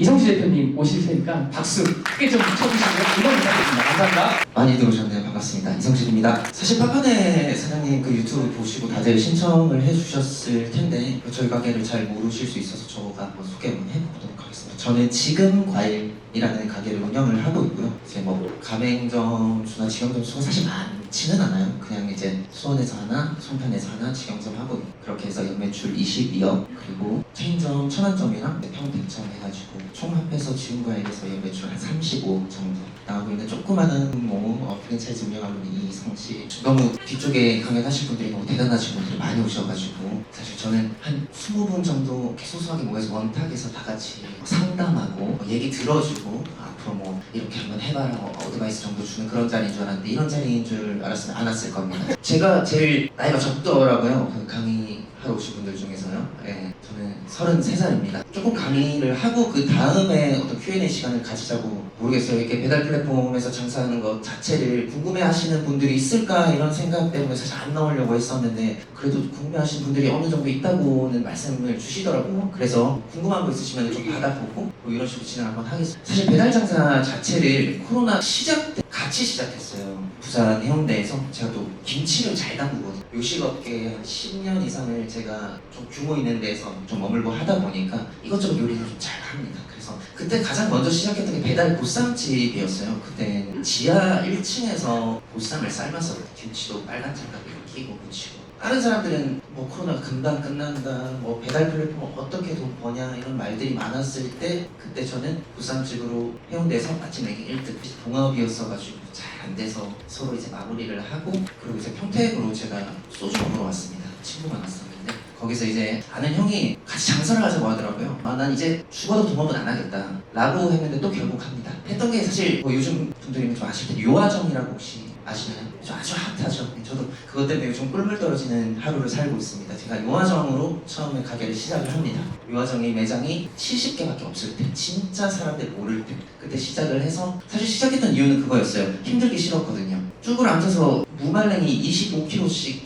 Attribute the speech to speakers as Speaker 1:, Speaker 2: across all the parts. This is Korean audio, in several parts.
Speaker 1: 이성실 대표님 오실 테니까 박수 크게 좀 쳐주시고요. 이번 부탁드립니다. 감사합니다.
Speaker 2: 많이 들어오셨네요. 반갑습니다. 이성실입니다. 사실 파파네 사장님 그 유튜브 보시고 다들 신청을 해주셨을 텐데 저희 가게를 잘 모르실 수 있어서 저가 한번 소개 한번 해보도록 하겠습니다. 저는 지금 과일이라는 가게를 운영을 하고 있고요. 이제 뭐 가맹점수나 직영점수가 사실 많지는 않아요. 그냥 이제 수원에서 하나, 송편에서 하나, 직영점 하고 그렇게 해서 연매출 22억, 그리고 체인점 천안점이랑 평택점 해가지고 총 합해서 지금 과일에서 연매출 한 35억 정도 나오고 있는 조그마한 프랜차이즈 운영하는 이성씨. 너무 뒤쪽에 강연하실 분들이 너무 대단하신 분들이 많이 오셔가지고 사실 저는 한 20분 정도 이렇게 소소하게 모여서 원탁에서 다 같이 상담하고 얘기 들어주고 앞으로 뭐 이렇게 한번 해봐라 어드바이스 정도 주는 그런 자리인 줄 알았는데 이런 자리인 줄 알았으면 안 왔을 겁니다. 제가 제일 나이가 적더라고요. 그 강의하러 오신 분들 중에서요. 네, 저는 33살입니다. 조금 강의를 하고 그 다음에 어떤 Q&A 시간을 가지자고 모르겠어요. 이렇게 배달 플랫폼에서 장사하는 것 자체를 궁금해하시는 분들이 있을까 이런 생각 때문에 사실 안 나오려고 했었는데 그래도 궁금해하시는 분들이 어느 정도 있다고는 말씀을 주시더라고요. 그래서 궁금한 거 있으시면 좀 받아보고 뭐 이런 식으로 진행 한번 하겠습니다. 사실 배달 장사 자체를 코로나 시작 때 같이 시작했어요. 부산 해운대에서 제가 또 김치를 잘 담그거든요. 요식업계 한 10년 이상을 제가 좀 규모 있는 데서 좀 머물고 하다 보니까 이것저것 요리를 좀 잘 합니다. 그래서 그때 가장 먼저 시작했던 게 배달 보쌈집이었어요. 그때 지하 1층에서 보쌈을 삶았어요. 김치도 빨간 장갑으로 끼고 묻히고. 다른 사람들은 뭐 코로나가 금방 끝난다, 뭐 배달 플랫폼 어떻게 돈 버냐 이런 말들이 많았을 때 그때 저는 보쌈집으로 해운대에서 맛집 매기 1등 동업이었어가지고 잘 안 돼서 서로 이제 마무리를 하고 그리고 이제 평택으로 제가 소주 먹으러 왔습니다. 친구가 왔었는데 거기서 이제 아는 형이 같이 장사를 하자고 하더라고요. 난 이제 죽어도 동업은 안 하겠다 라고 했는데 또 결국 합니다. 했던 게 사실 뭐 요즘 분들이 좀 아실 텐데 요아정이라고 혹시 아시나요? 아주 핫하죠. 저도 그것 때문에 요즘 꿀물 떨어지는 하루를 살고 있습니다. 제가 요아정으로 처음에 가게를 시작을 합니다. 요아정의 매장이 70개밖에 없을 때, 진짜 사람들 모를 때 그때 시작을 해서 사실 시작했던 이유는 그거였어요. 힘들기 싫었거든요. 쭈그러 앉아서 무말랭이 25kg씩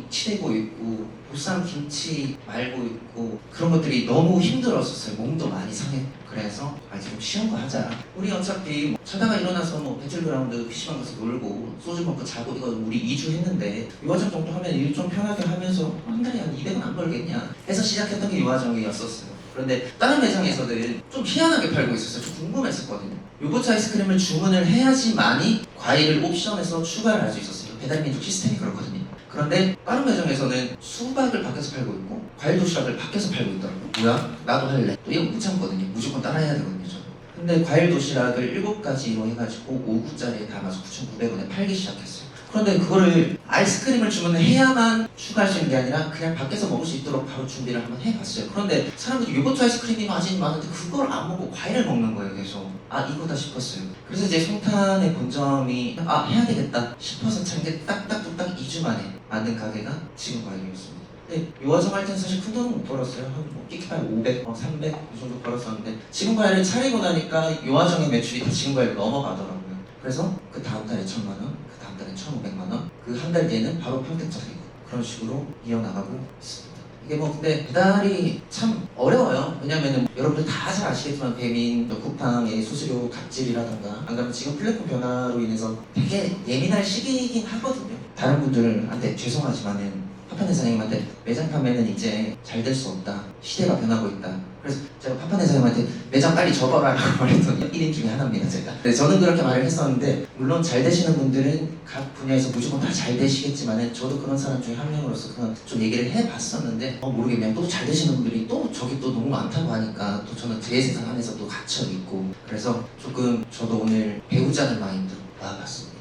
Speaker 2: 치대고 있고 보쌈 김치 말고 있고 그런 것들이 너무 힘들었었어요. 몸도 많이 상했고 그래서 이제 좀 쉬운 거 하자. 우리 어차피 뭐 자다가 일어나서 뭐 배틀그라운드 PC방 가서 놀고 소주 먹고 자고 이거 우리 2주 했는데 요아정 정도 하면 일 좀 편하게 하면서 한 달에 한 200원 안 벌겠냐 해서 시작했던 게 요아정이었었어요. 그런데 다른 매장에서는 좀 희한하게 팔고 있었어요. 좀 궁금했었거든요. 요거트 아이스크림을 주문을 해야지만이 과일을 옵션에서 추가를 할 수 있었어요. 배달민족 시스템이 그렇거든요. 그런데 다른 매장에서는 수박을 밖에서 팔고 있고 과일 도시락을 밖에서 팔고 있더라고요. 뭐야? 나도 할래. 또 이거 못 참거든요. 무조건 따라해야 되거든요. 저는. 근데 과일 도시락을 7가지로 해가지고 5구짜리에 담아서 9,900원에 팔기 시작했어요. 그런데 그거를 아이스크림을 주문해야만 추가할 수 있는 게 아니라 그냥 밖에서 먹을 수 있도록 바로 준비를 한번 해봤어요. 그런데 사람들이 요거트 아이스크림이 맛이 많은데 그걸 안 먹고 과일을 먹는 거예요. 계속 이거다 싶었어요. 그래서 이제 송탄의 본점이 해야 되겠다 싶어서 찬 게 딱딱딱 2주 만에 만든 가게가 지금 과일이었습니다. 근데 요아정 할 때는 사실 큰 돈은 못 벌었어요. 한 끼키파에 500, 300 이 정도 벌었었는데 지금 과일을 차리고 나니까 요아정의 매출이 다 지금 과일로 넘어가더라고요. 그래서 그 다음 달에 1,000만 원, 그 다음 달에 1,500만 원, 그 한 달 뒤에는 바로 평택점이고 그런 식으로 이어나가고 있습니다. 이게 뭐 근데 배달이 참 어려워요. 왜냐면은 여러분들 다 잘 아시겠지만 배민, 쿠팡의 수수료 갑질이라던가 안 그러면 지금 플랫폼 변화로 인해서 되게 예민할 시기이긴 하거든요. 다른 분들한테 죄송하지만은 파파네 사장님한테 매장 판매는 이제 잘 될 수 없다. 시대가 변하고 있다. 그래서 제가 파파네 사장님한테 매장 빨리 접어라 라고 말했던 1인 중에 하나입니다. 제가. 네, 저는 그렇게 말을 했었는데 물론 잘 되시는 분들은 각 분야에서 무조건 다 잘 되시겠지만 저도 그런 사람 중에 한 명으로서 그런 좀 얘기를 해봤었는데 모르겠네요. 또 잘 되시는 분들이 또 저기 또 너무 많다고 하니까 또 저는 제 세상 안에서 또 갇혀있고 그래서 조금 저도 오늘 배우자는 마인드로 와봤습니다.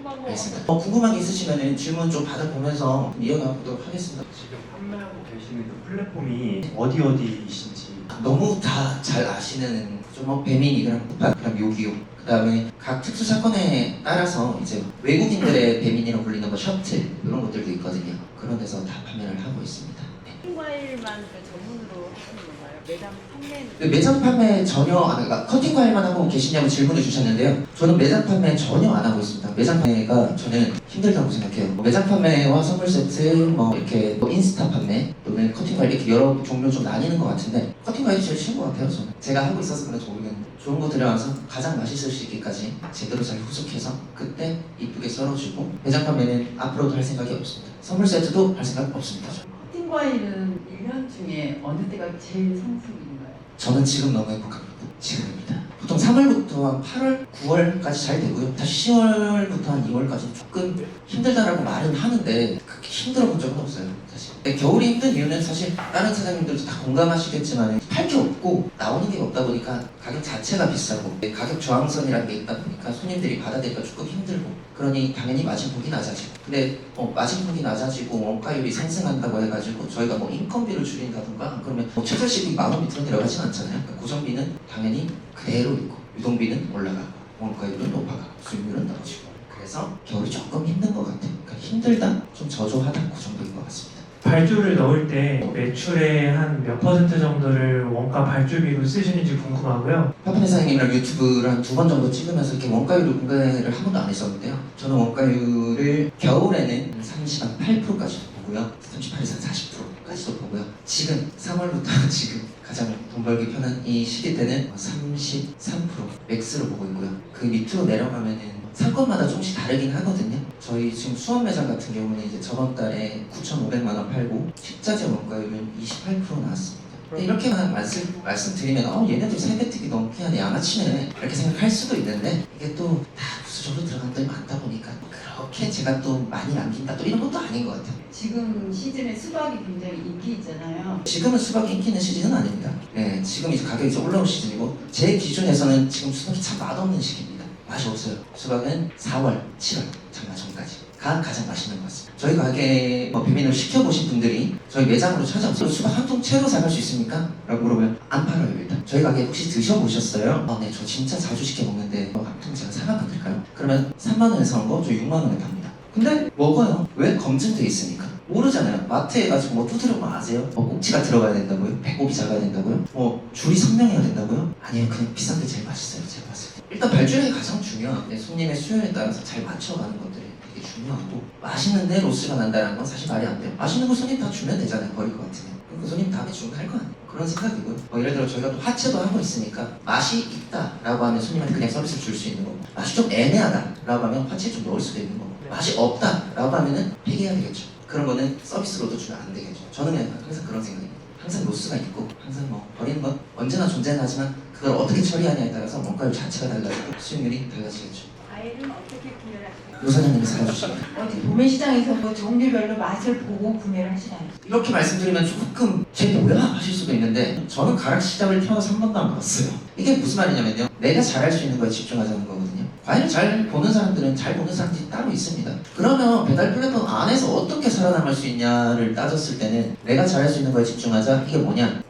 Speaker 2: 알겠습니다. 궁금한 게 있으시면 질문 좀 받아보면서 이어가 보도록 하겠습니다.
Speaker 3: 지금 판매하고 계시는 그 플랫폼이 어디이신지
Speaker 2: 너무 다 잘 아시는 좀 배민이랑 쿠팡, 그다음 요기요. 그다음에 각 특수 사건에 따라서 이제 외국인들의 배민이라고 불리는 거 셔틀 이런 것들도 있거든요. 그런 데서 다 판매를 하고 있습니다. 네.
Speaker 4: 과일만 전문으로 하시는 건가요? 매장 판매는
Speaker 2: 네, 매장 판매 전혀 안, 그러니까 커팅 과일만 하고 계시냐고 질문을 주셨는데요. 저는 매장 판매 전혀 안 하고 있습니다. 매장 판매가 저는 힘들다고 생각해요. 매장 판매와 선물 세트, 뭐 이렇게 뭐 인스타 판매 또는 커팅 과일 이렇게 여러 종류 좀 나뉘는 것 같은데 커팅 과일이 제일 쉬운 것 같아요. 저는 제가 하고 있어서 그런지 모르겠는데 좋은 거 들여와서 가장 맛있을 수 있기까지 제대로 잘 후숙해서 그때 이쁘게 썰어주고 매장 판매는 앞으로도 할 생각이 없습니다. 선물 세트도 할 생각 없습니다.
Speaker 4: 커팅 과일은 1년 중에 어느 때가 제일 성수기인가요?
Speaker 2: 저는 지금 너무 행복합니다. 지금입니다. 보통 3월부터 한 8월, 9월까지 잘 되고요. 다시 10월부터 한 2월까지 조금 힘들다라고 말은 하는데 그렇게 힘들어 본 적은 없어요. 사실. 근데 겨울이 힘든 이유는 사실 다른 사장님들도 다 공감하시겠지만 팔 게 없고 나오는 게 없다 보니까 가격 자체가 비싸고 가격 저항선이라는 게 있다 보니까 손님들이 받아들이기가 조금 힘들고 그러니 당연히 마진폭이 낮아지고 근데 마진폭이 낮아지고 원가율이 상승한다고 해가지고 저희가 뭐 인건비를 줄인다던가 그러면 뭐 최저시급이 10,000원 밑으로 내려가진 않잖아요. 그러니까 고정비는 당연히 그대로 있고 유동비는 올라가고 원가율은 높아가고 수익률은 떨어지고 그래서 겨울이 조금 힘든 것 같아요. 그러니까 힘들다, 좀 저조하다 그 정도인 것 같습니다.
Speaker 5: 발주를 넣을 때 매출의 한 몇 퍼센트 정도를 원가 발주비로 쓰시는지 궁금하고요.
Speaker 2: 파파네 사장님이랑 유튜브를 한 2번 정도 찍으면서 이렇게 원가율을 공개를 한 번도 안 했었는데요. 저는 원가율을 겨울에는 38%까지도 보고요. 38에서 40%까지도 보고요. 지금 3월부터 지금 가장 돈 벌기 편한 이 시기 때는 33% 맥스로 보고 있고요. 그 밑으로 내려가면은 상권마다 조금씩 다르긴 하거든요. 저희 지금 수원 매장 같은 경우는 이제 저번 달에 9,500만 원 팔고 식자재 원가율은 28% 나왔습니다. 근데 이렇게만 말씀드리면 얘네들 세뱃뜨기 너무 피하네 양아치네 이렇게 생각할 수도 있는데 이게 또 다 부수적으로 들어간 돈이 많다 보니까 그렇게 제가 또 많이 남긴다 또 이런 것도 아닌 것 같아요.
Speaker 4: 지금 시즌에 수박이 굉장히 인기 있잖아요.
Speaker 2: 지금은 수박이 인기 있는 시즌은 아닙니다. 네, 지금 이제 가격이 이제 올라온 시즌이고 제 기준에서는 지금 수박이 참 맛없는 시기입니다. 맛이 없어요. 수박은 4월, 7월 장마 전까지가 가장 맛있는 것 같습니다. 저희 가게 배민을 시켜보신 분들이 저희 매장으로 찾아오세요. 수박 한 통 채로 사갈 수 있습니까? 라고 물어보면 안 팔아요 일단. 저희 가게 혹시 드셔보셨어요? 네, 저 진짜 자주 시켜 먹는데 한 통 제가 사가면 될까요? 그러면 3만 원에 사온 거 저 6만 원에 팝니다. 근데 먹어요. 왜? 검증돼 있으니까. 모르잖아요. 마트에 가지고 뭐 두드려보면 아세요? 꼭지가 들어가야 된다고요? 배꼽이 작아야 된다고요? 손이 선명해야 된다고요? 아니요, 그냥 비싼 게 제일 맛있어요. 제가 봤을 때. 일단 발주량이 가장 중요한데 손님의 수요에 따라서 잘 맞춰가는 것들이 되게 중요하고 맛있는데 로스가 난다는 건 사실 말이 안 돼요. 맛있는 거 손님 다 주면 되잖아요. 버릴 것 같으면. 그럼 그 손님 다음에 주문할 거 아니에요. 그런 생각이고요. 예를 들어 저희가 또 하체도 하고 있으니까 맛이 있다라고 하면 손님한테 그냥 서비스를 줄 수 있는 거고 맛이 좀 애매하다라고 하면 하체 좀 넣을 수도 있는 거고 맛이 없다라고 하면은 폐기해야 되겠죠. 그런 거는 서비스로도 주면 안 되겠죠. 저는 그냥 항상 그런 생각입니다. 항상 로스가 있고 항상 버리는 건 언제나 존재는 하지만 그걸 어떻게 처리하냐에 따라서 원가율 자체가 달라지고 수익률이 달라지겠죠.
Speaker 4: 과일은 어떻게 구매하시나요?
Speaker 2: 요 사장님이 사주시면
Speaker 4: 어디 도매시장에서 뭐 종류별로 맛을 보고 구매를 하시나요?
Speaker 2: 이렇게 말씀드리면 조금 쟤 뭐야 하실 수도 있는데 저는 가락시장을 태어나서 한 번도 안 봤어요. 이게 무슨 말이냐면요. 내가 잘할 수 있는 거에 집중하자는 거거든요. 과일을 잘 보는 사람들은 잘 보는 사람들이 따로 있습니다. 그러면 배달 플랫폼 안에서 어떻게 살아남을 수 있냐를 따졌을 때는 내가 잘할 수 있는 거에 집중하자. 이게 뭐냐?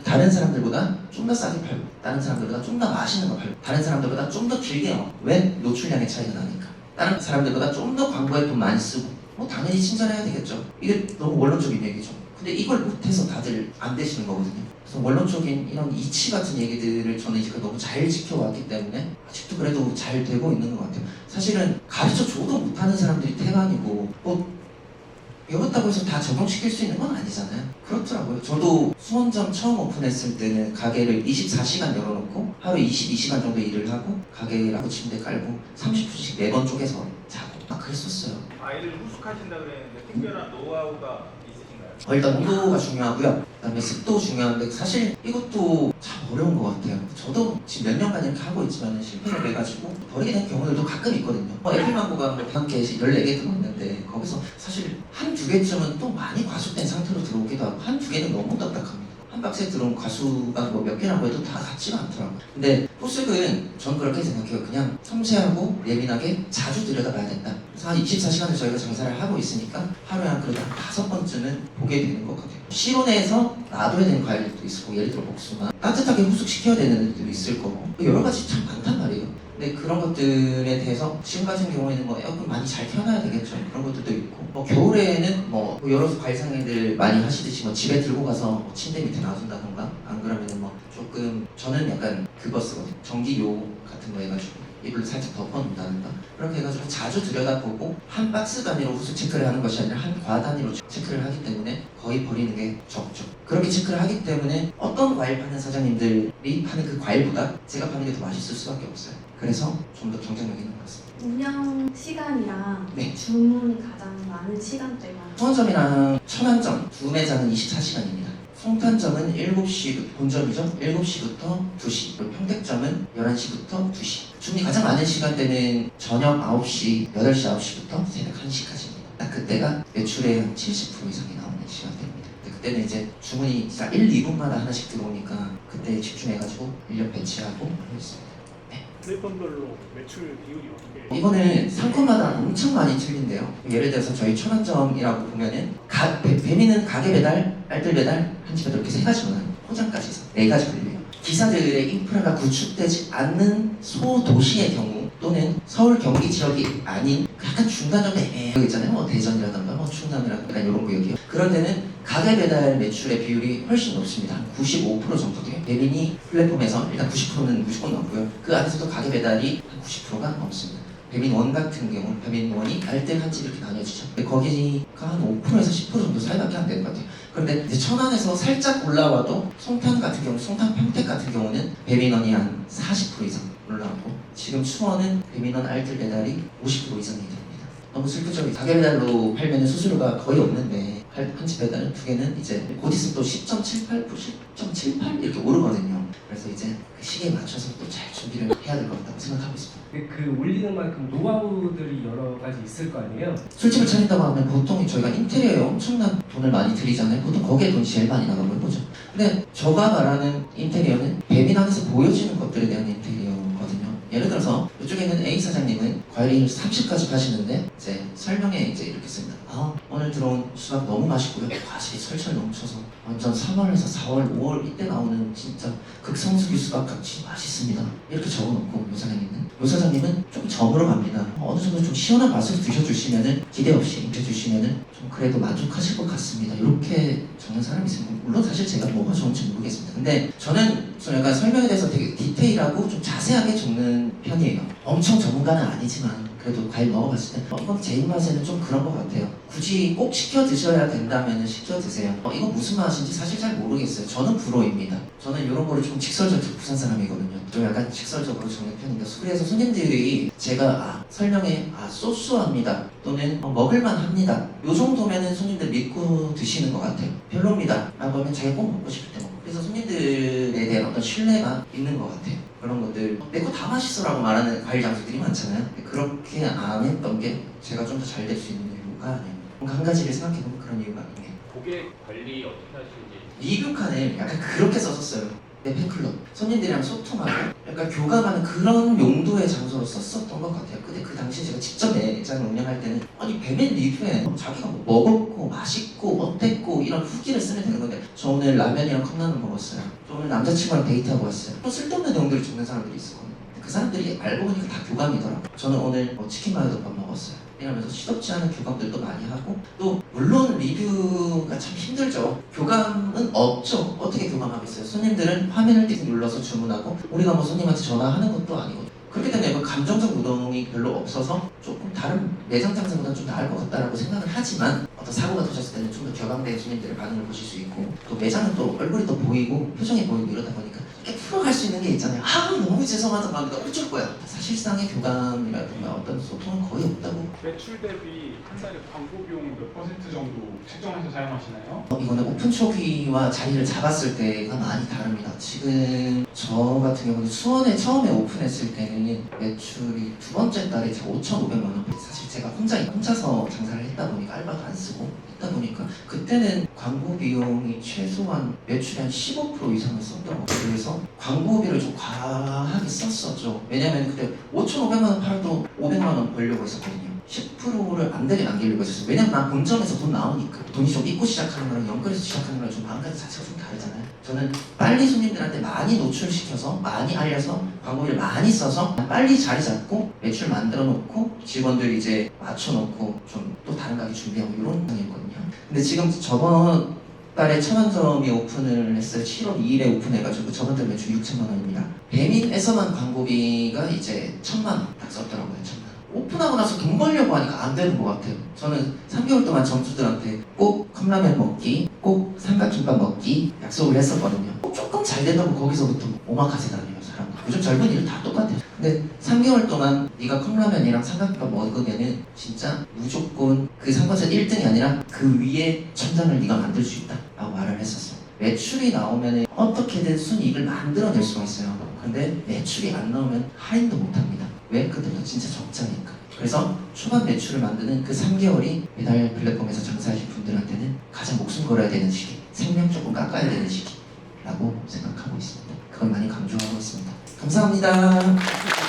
Speaker 2: 다른 사람들보다 좀 더 싸게 팔고 다른 사람들보다 좀 더 맛있는 거 팔고 다른 사람들보다 좀 더 길게 영업. 왜? 노출량의 차이가 나니까. 다른 사람들보다 좀 더 광고에 돈 많이 쓰고 당연히 칭찬해야 되겠죠. 이게 너무 원론적인 얘기죠. 근데 이걸 못해서 다들 안 되시는 거거든요. 그래서 원론적인 이런 이치 같은 얘기들을 저는 이제 너무 잘 지켜왔기 때문에 아직도 그래도 잘 되고 있는 것 같아요. 사실은 가르쳐줘도 못하는 사람들이 태반이고 배웠다고 해서 다 적용시킬 수 있는 건 아니잖아요. 그렇더라고요. 저도 수원점 처음 오픈했을 때는 가게를 24시간 열어놓고 하루 22시간 정도 일을 하고 가게라고 침대 깔고 30분씩 4번 쪼개서 자고 그랬었어요.
Speaker 6: 과일을 후숙하신다 그랬는데 특별한 노하우가 있으신가요?
Speaker 2: 일단 온도가 중요하고요. 그다음에 습도 중요한데 사실 이것도 참 어려운 것 같아요. 저도 지금 몇 년간 이렇게 하고 있지만 실패를 해가지고 버리게 된 경우들도 가끔 있거든요. 애플망고가 1개씩 14개 들어있는데 거기서 사실 한두 개쯤은 또 많이 과속된 상태로 들어오기도 하고 한두 개는 너무 딱딱합니다. 한 박스에 들어온 과수가 몇 개라고 해도 다 같지가 않더라고요. 근데 후숙은 전 그렇게 생각해요. 그냥 섬세하고 예민하게 자주 들여다봐야 된다. 그래서 한 24시간을 저희가 장사를 하고 있으니까 하루에 한 그래도 한 5번쯤은 보게 되는 것 같아요. 실온에서 놔둬야 되는 과일도 있고 예를 들어 복숭아 따뜻하게 후숙시켜야 되는 애들도 있을 거고 여러 가지 참 많단 말이에요. 근데 그런 것들에 대해서 지금 같은 경우에는 뭐 에어컨 많이 잘 켜놔야 되겠죠. 그런 것들도 있고 뭐 겨울에는 뭐 여러 관상회들 많이 하시듯이 뭐 집에 들고 가서 뭐 침대 밑에 놔둔다던가 안 그러면은 뭐 조금 저는 약간 그거 쓰거든요. 전기요 같은 거 해가지고 이불을 살짝 덮어놓는다든가 그렇게 해가지고 자주 들여다보고 한 박스 단위로 후수 체크를 하는 것이 아니라 한 과 단위로 체크를 하기 때문에 거의 버리는 게 적죠. 그렇게 체크를 하기 때문에 어떤 과일 파는 사장님들이 파는 그 과일보다 제가 파는 게 더 맛있을 수밖에 없어요. 그래서 좀 더 경쟁력 있는 것 같습니다.
Speaker 7: 운영 시간이랑
Speaker 2: 네.
Speaker 7: 주문이 가장 많은 시간대가
Speaker 2: 수원점이랑 천안점 두 매장은 24시간입니다. 송탄점은 7시 본점이죠. 7시부터 2시. 그리고 평택점은 11시부터 2시. 주문이 가장 많은 시간대는 저녁 9시, 8시, 9시부터 새벽 1시까지입니다. 딱 그때가 매출의 한 70% 이상이 나오는 시간대입니다. 근데 그때는 이제 주문이 1, 2분마다 하나씩 들어오니까 그때 집중해가지고 인력 배치하고 하고 있습니다.
Speaker 6: 플랫폼별로 매출 비율이 어떻게?
Speaker 2: 이거는 상권마다 엄청 많이 틀린데요. 예를 들어서 저희 천안점이라고 보면은 배민은 가게 배달, 알뜰 배달, 한집 배달 이렇게 세 가지만 포장까지 해서 네 가지 분류해요. 기사들의 인프라가 구축되지 않는 소도시의 경우 또는 서울 경기 지역이 아닌 약간 중간점에 애매하게 있잖아요. 뭐 대전이라던가 뭐 충남이라던가 이런 구역이요. 그런 데는 가게 배달 매출의 비율이 훨씬 높습니다. 한 95% 정도 돼요. 배민이 플랫폼에서 일단 90%는 무조건 넘고요. 그 안에서도 가게 배달이 한 90%가 넘습니다. 배민원 같은 경우, 배민원이 알뜰 한집 이렇게 나뉘어지죠. 근데 거기가 한 5%에서 10% 정도 사이밖에 안 되는 것 같아요. 그런데 이제 천안에서 살짝 올라와도 송탄 같은 경우, 송탄 평택 같은 경우는 배민원이 한 40% 이상 올라오고 지금 수원은 배민원 알뜰 배달이 50% 이상이 됩니다. 너무 슬프죠. 가게 배달로 팔면 수수료가 거의 없는데 한집 배달은 두 개는 이제 곧 있으면 또 10.78%, 10.78 이렇게 오르거든요. 그래서 이제 그 시기에 맞춰서 또 잘 준비를 해야 될 것 같다고 생각하고 있습니다.
Speaker 8: 그 올리는 만큼 노하우들이 여러 가지 있을 거 아니에요?
Speaker 2: 술집을 차린다고 하면 보통 저희가 인테리어에 엄청난 돈을 많이 들이잖아요. 보통 거기에 돈이 제일 많이 나가는 거죠. 근데 제가 말하는 인테리어는 배민 안에서 보여지는 것들에 대한 인테리어거든요. 예를 들어서 이쪽에 있는 A 사장님은 과일을 30가지 파시는데 이제 설명에 이제 이렇게 씁니다. 오늘 들어온 수박 너무 맛있고요. 과실이 철철 넘쳐서 완전 3월에서 4월, 5월 이때 나오는 진짜 극성수기 수박 같이 맛있습니다. 이렇게 적어놓고 요 사장님은 좀 점으로 갑니다. 어느 정도 좀 시원한 맛을 드셔주시면은 기대 없이 드셔주시면은 좀 그래도 만족하실 것 같습니다. 이렇게 적는 사람이 있습니다. 물론 사실 제가 뭐가 좋은지 모르겠습니다. 근데 저는 좀 약간 설명에 대해서 되게 디테일하고 좀 자세하게 적는 편이에요. 엄청 전문가는 아니지만 그래도 과일 먹어봤을 때 이건 제 입맛에는 좀 그런 것 같아요. 굳이 꼭 시켜 드셔야 된다면 시켜 드세요. 이거 무슨 맛인지 사실 잘 모르겠어요. 저는 불호입니다. 저는 이런 거를 좀 직설적으로 부산 사람이거든요. 좀 약간 직설적으로 적는 편인데 그래서 손님들이 제가 설명에 소소합니다 또는 먹을만 합니다 요 정도면은 손님들 믿고 드시는 것 같아요. 별로입니다 라고 하면 자기가 꼭 먹고 싶을 때 먹고 그래서 손님들에 대한 어떤 신뢰가 있는 것 같아요. 그런 것들 내 거 다 맛있어 라고 말하는 과일 장수들이 많잖아요. 그렇게 안 했던 게 제가 좀 더 잘 될 수 있는 이유가 아니에요. 뭔가 한 가지를 생각해보면 그런 이유가 있네요.
Speaker 6: 고객 관리 어떻게 하시는지.
Speaker 2: 리뷰 칸을 약간 그렇게 썼었어요. 내 팬클럽 손님들이랑 소통하고 약간 교감하는 그런 용도의 장소로 썼었던 것 같아요. 근데 그 당시에 제가 직접 매장을 운영할 때는 아니 배민 리뷰에 자기가 뭐 먹었고 맛있고 어땠고 이런 후기를 쓰면 되는 건데 저 오늘 라면이랑 컵라면 먹었어요. 저 오늘 남자친구랑 데이트하고 왔어요. 또 쓸데없는 내용들을 적는 사람들이 있었거든요. 그 사람들이 알고 보니까 다 교감이더라고요. 저는 오늘 치킨 마요덮밥 먹었어요. 이러면서 시덥지 않은 교감들도 많이 하고 또 물론 리뷰가 참 힘들죠. 교감은 없죠. 어떻게 교감하겠어요. 손님들은 화면을 띄 눌러서 주문하고 우리가 뭐 손님한테 전화하는 것도 아니고 그렇기 때문에 감정적 노동이 별로 없어서 조금 다른 매장 장사보다 좀 나을 것 같다라고 생각을 하지만 어떤 사고가 터졌을 때는 좀 더 격앙된 손님들의 반응을 보실 수 있고 또 매장은 또 얼굴이 더 보이고 표정이 보이고 이러다 보니까 이렇게 풀어갈 수 있는 게 있잖아요. 너무 죄송하다 마음이 어쩔 거야. 사실상의 교감이라든가 어떤 소통은 거의 없다고.
Speaker 6: 매출 대비 한 달에 광고 비용 몇 % 정도 책정해서 사용하시나요?
Speaker 2: 이거는 오픈 초기와 자리를 잡았을 때가 많이 다릅니다. 지금 저 같은 경우는 수원에 처음에 오픈했을 때는 매출이 두 번째 달에 5,500만 원. 사실 제가 혼자서 장사를 했다 보니까 알바도 안 쓰고 했다 보니까 그때는 광고 비용이 최소한 매출의 한 15% 이상을 썼던 것 같아요. 그래서 광고비를 좀 과하게 썼었죠. 왜냐면 그때 5,500만 원 팔아도 500만 원 벌려고 했었거든요. 10%를 안 되게 남기려고 했었어요. 왜냐면 난 본점에서 돈 나오니까. 돈이 좀 있고 시작하는 거랑 연끌에서 시작하는 거랑 좀 마음가짐 자체가 좀 다르잖아요. 저는 빨리 손님들한테 많이 노출시켜서 많이 알려서 광고비를 많이 써서 빨리 자리 잡고 매출 만들어 놓고 직원들 이제 맞춰놓고 좀 또 다른 가게 준비하고 이런 상황이었거든요. 근데 지금 저번 달에 1000원점이 오픈을 했어요. 7월 2일에 오픈해가지고 저번 달 매출 6천만 원입니다. 배민에서만 광고비가 이제 1000만 원 딱 썼더라고요. 1000만 원. 오픈하고 나서 돈 벌려고 하니까 안 되는 것 같아요. 저는 3개월 동안 점주들한테 꼭 컵라면 먹기, 꼭 삼각김밥 먹기 약속을 했었거든요. 조금 잘 된다고 거기서부터 오마카세 다녀요, 사람들. 요즘 젊은 이들 다 똑같아요. 근데 3개월 동안 네가 컵라면이랑 삼각김밥 먹으면은 진짜 무조건 그 상관선 1등이 아니라 그 위에 천장을 네가 만들 수 있다 라고 말을 했었어요. 매출이 나오면 어떻게든 순이익을 만들어낼 수가 있어요. 근데 매출이 안 나오면 할인도 못합니다. 왜? 그때부터 진짜 적자니까. 그래서 초반 매출을 만드는 그 3개월이 배달 플랫폼에서 장사하실 분들한테는 가장 목숨 걸어야 되는 시기, 생명 조금 깎아야 되는 시기라고 생각하고 있습니다. 그걸 많이 강조하고 있습니다. 감사합니다.